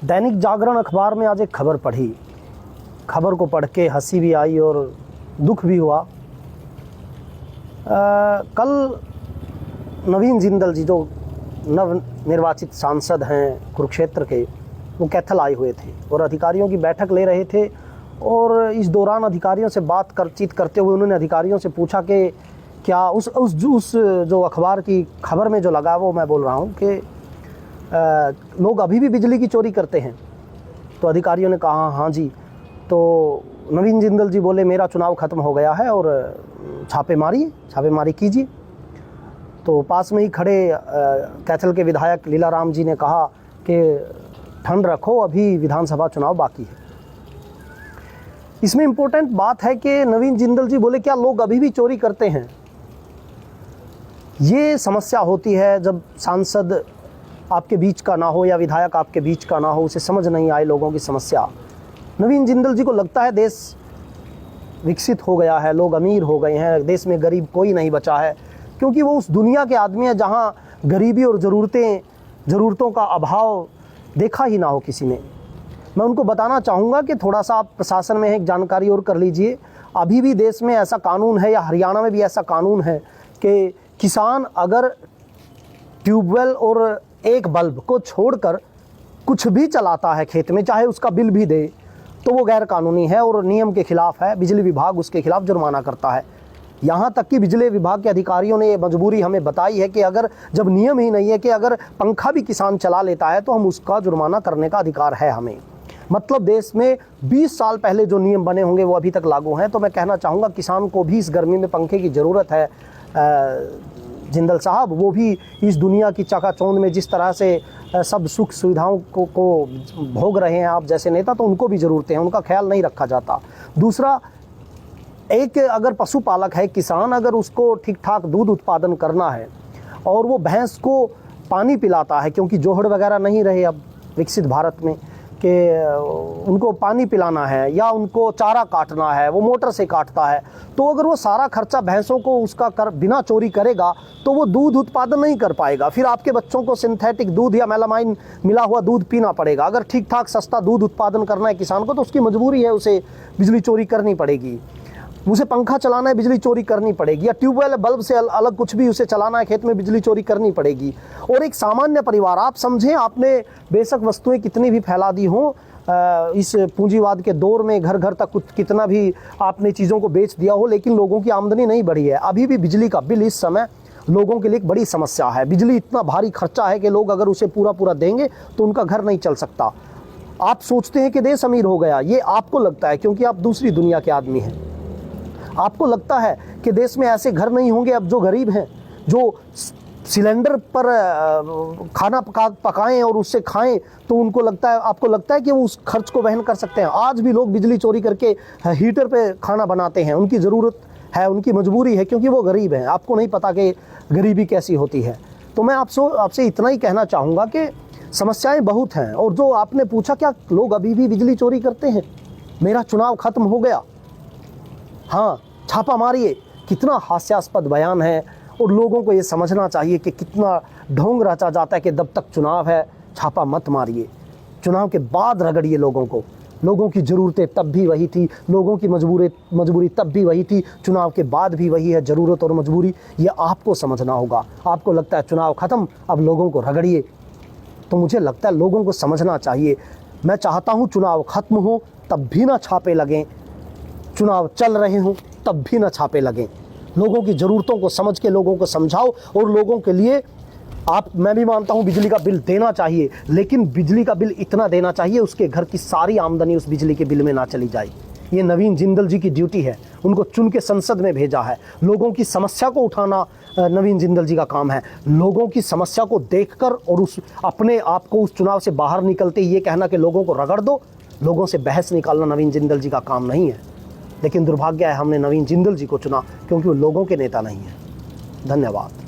दैनिक जागरण अखबार में आज एक खबर पढ़ी। खबर को पढ़ के हंसी भी आई और दुख भी हुआ। कल नवीन जिंदल जी, जो नव निर्वाचित सांसद हैं कुरुक्षेत्र के, वो कैथल आए हुए थे और अधिकारियों की बैठक ले रहे थे। और इस दौरान अधिकारियों से बातचीत करते हुए उन्होंने अधिकारियों से पूछा कि क्या उस जो अखबार की खबर में जो लगा, वो मैं बोल रहा हूँ कि लोग अभी भी बिजली की चोरी करते हैं। तो अधिकारियों ने कहा हाँ जी। तो नवीन जिंदल जी बोले मेरा चुनाव ख़त्म हो गया है और छापेमारी कीजिए। तो पास में ही खड़े कैथल के विधायक लीलाराम जी ने कहा कि ठंड रखो, अभी विधानसभा चुनाव बाकी है। इसमें इम्पोर्टेंट बात है कि नवीन जिंदल जी बोले क्या लोग अभी भी चोरी करते हैं। ये समस्या होती है जब सांसद आपके बीच का ना हो या विधायक आपके बीच का ना हो, उसे समझ नहीं आए लोगों की समस्या। नवीन जिंदल जी को लगता है देश विकसित हो गया है, लोग अमीर हो गए हैं, देश में गरीब कोई नहीं बचा है, क्योंकि वो उस दुनिया के आदमी है जहाँ गरीबी और ज़रूरतों का अभाव देखा ही ना हो किसी ने। मैं उनको बताना चाहूँगा कि थोड़ा सा आप प्रशासन में एक जानकारी और कर लीजिए। अभी भी देश में ऐसा कानून है, या हरियाणा में भी ऐसा कानून है कि किसान अगर ट्यूबवेल और एक बल्ब को छोड़कर कुछ भी चलाता है खेत में, चाहे उसका बिल भी दे, तो वो गैर कानूनी है और नियम के खिलाफ है। बिजली विभाग उसके खिलाफ जुर्माना करता है। यहाँ तक कि बिजली विभाग के अधिकारियों ने ये मजबूरी हमें बताई है कि अगर जब नियम ही नहीं है कि अगर पंखा भी किसान चला लेता है तो हम उसका जुर्माना करने का अधिकार है हमें। मतलब देश में 20 साल पहले जो नियम बने होंगे वो अभी तक लागू हैं। तो मैं कहना चाहूँगा किसान को भी इस गर्मी में पंखे की ज़रूरत है। जिंदल साहब, वो भी इस दुनिया की चकाचौंध में जिस तरह से सब सुख सुविधाओं को भोग रहे हैं आप जैसे नेता, तो उनको भी ज़रूरतें हैं, उनका ख्याल नहीं रखा जाता। दूसरा, एक अगर पशुपालक है किसान, अगर उसको ठीक ठाक दूध उत्पादन करना है और वो भैंस को पानी पिलाता है, क्योंकि जोहड़ वगैरह नहीं रहे अब विकसित भारत में कि उनको पानी पिलाना है या उनको चारा काटना है, वो मोटर से काटता है, तो अगर वो सारा खर्चा भैंसों को उसका बिना चोरी करेगा तो वो दूध उत्पादन नहीं कर पाएगा। फिर आपके बच्चों को सिंथेटिक दूध या मेलामाइन मिला हुआ दूध पीना पड़ेगा। अगर ठीक ठाक सस्ता दूध उत्पादन करना है किसान को, तो उसकी मजबूरी है, उसे बिजली चोरी करनी पड़ेगी। उसे पंखा चलाना है, बिजली चोरी करनी पड़ेगी, या ट्यूबवेल बल्ब से अलग कुछ भी उसे चलाना है खेत में, बिजली चोरी करनी पड़ेगी। और एक सामान्य परिवार, आप समझें, आपने बेशक वस्तुएं कितनी भी फैला दी हों, इस पूंजीवाद के दौर में घर घर तक कितना भी आपने चीज़ों को बेच दिया हो, लेकिन लोगों की आमदनी नहीं बढ़ी है। अभी भी बिजली का बिल इस समय लोगों के लिए एक बड़ी समस्या है। बिजली इतना भारी खर्चा है कि लोग अगर उसे पूरा देंगे तो उनका घर नहीं चल सकता। आप सोचते हैं कि देश अमीर हो गया, ये आपको लगता है क्योंकि आप दूसरी दुनिया के आदमी हैं। आपको लगता है कि देश में ऐसे घर नहीं होंगे अब जो गरीब हैं, जो सिलेंडर पर खाना पकाएं और उससे खाएं, तो उनको लगता है, आपको लगता है कि वो उस खर्च को वहन कर सकते हैं। आज भी लोग बिजली चोरी करके हीटर पे खाना बनाते हैं, उनकी ज़रूरत है, उनकी मजबूरी है, क्योंकि वो गरीब हैं। आपको नहीं पता कि गरीबी कैसी होती है। तो मैं आपसे इतना ही कहना चाहूँगा कि समस्याएं बहुत हैं। और जो आपने पूछा क्या लोग अभी भी बिजली चोरी करते हैं, मेरा चुनाव खत्म हो गया, हाँ छापा मारिए, कितना हास्यास्पद बयान है। और लोगों को ये समझना चाहिए कि कितना ढोंग रचा जाता है कि जब तक चुनाव है छापा मत मारिए, चुनाव के बाद रगड़िए लोगों को। लोगों की ज़रूरतें तब भी वही थी, लोगों की मजबूरी तब भी वही थी, चुनाव के बाद भी वही है। ज़रूरत और मजबूरी ये आपको समझना होगा। आपको लगता है चुनाव ख़त्म, अब लोगों को रगड़िए, तो मुझे लगता है लोगों को समझना चाहिए। मैं चाहता हूँ चुनाव ख़त्म हो तब भी ना छापे लगें, चुनाव चल रहे हों तब भी ना छापे लगें। लोगों की ज़रूरतों को समझ के लोगों को समझाओ। और लोगों के लिए मैं भी मानता हूं बिजली का बिल देना चाहिए, लेकिन बिजली का बिल इतना देना चाहिए उसके घर की सारी आमदनी उस बिजली के बिल में ना चली जाए। ये नवीन जिंदल जी की ड्यूटी है, उनको चुन के संसद में भेजा है। लोगों की समस्या को उठाना नवीन जिंदल जी का काम है। लोगों की समस्या को देखकर और अपने आप को उस चुनाव से बाहर निकलते ये कहना कि लोगों को रगड़ दो, लोगों से बहस निकालना नवीन जिंदल जी का काम नहीं है। लेकिन दुर्भाग्य है हमने नवीन जिंदल जी को चुना क्योंकि वो लोगों के नेता नहीं हैं। धन्यवाद।